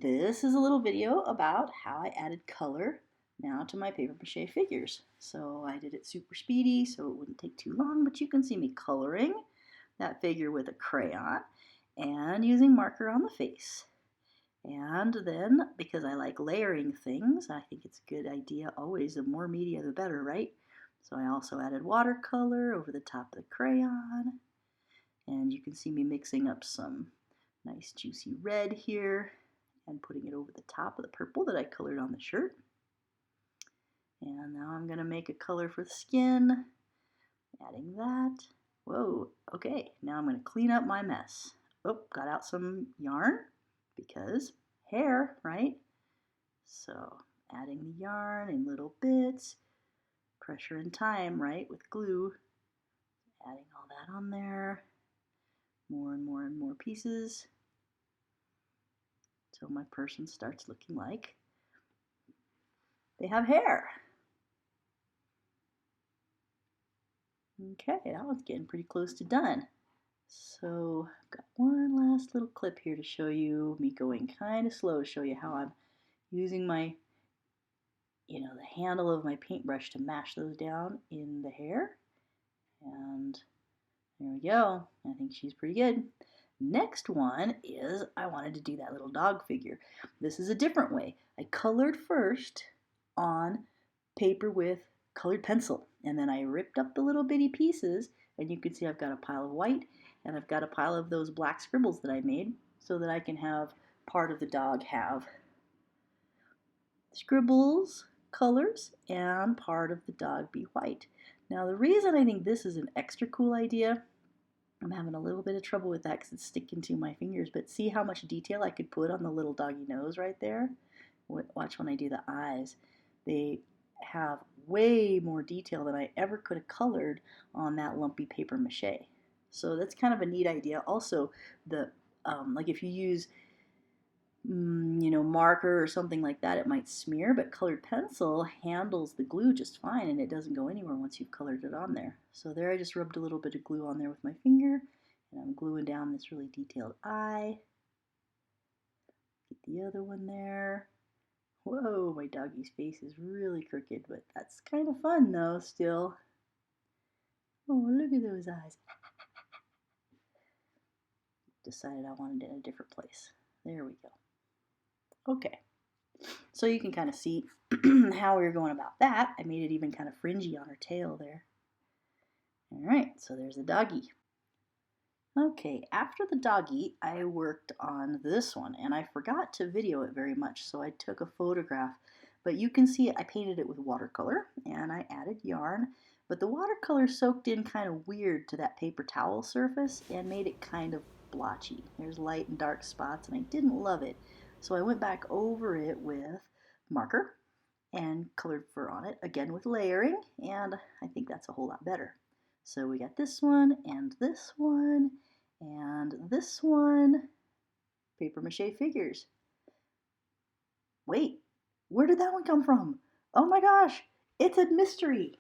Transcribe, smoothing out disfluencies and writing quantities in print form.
This is a little video about how I added color now to my paper mache figures. So I did it super speedy so it wouldn't take too long, but you can see me coloring that figure with a crayon and using marker on the face. And then, because I like layering things, I think it's a good idea always, the more media the better, right? So I also added watercolor over the top of the crayon. And you can see me mixing up some nice juicy red here and putting it over the top of the purple that I colored on the shirt. And now I'm going to make a color for the skin, adding that. Whoa, okay, now I'm going to clean up my mess. Oh, got out some yarn because hair, right? So adding the yarn in little bits, pressure and time, right, with glue. Adding all that on there, more and more and more pieces, until my person starts looking like they have hair. Okay, that one's getting pretty close to done. So I've got one last little clip here to show you me going kind of slow to show you how I'm using my, the handle of my paintbrush to mash those down in the hair. And there we go. I think she's pretty good. Next one is I wanted to do that little dog figure. This is a different way. I colored first on paper with colored pencil, and then I ripped up the little bitty pieces, and you can see I've got a pile of white and I've got a pile of those black scribbles that I made so that I can have part of the dog have scribbles, colors, and part of the dog be white. Now the reason I think this is an extra cool idea, I'm having a little bit of trouble with that because it's sticking to my fingers, but see how much detail I could put on the little doggy nose right there? Watch when I do the eyes. They have way more detail than I ever could have colored on that lumpy paper mache. So that's kind of a neat idea. Also, like if you use marker or something like that, it might smear, but colored pencil handles the glue just fine and it doesn't go anywhere once you've colored it on there. So there I just rubbed a little bit of glue on there with my finger and I'm gluing down this really detailed eye. Get the other one there. Whoa, my doggy's face is really crooked, but that's kind of fun though still. Oh, look at those eyes. Decided I wanted it in a different place. There we go. Okay, so you can kind of see how we were going about that. I made it even kind of fringy on her tail there. All right, so there's the doggy. Okay, after the doggy, I worked on this one, and I forgot to video it very much, so I took a photograph. But you can see I painted it with watercolor, and I added yarn, but the watercolor soaked in kind of weird to that paper towel surface and made it kind of blotchy. There's light and dark spots, and I didn't love it. So I went back over it with marker and colored fur on it, again with layering, and I think that's a whole lot better. So we got this one, and this one, and this one, paper mache figures. Wait, where did that one come from? Oh my gosh, it's a mystery.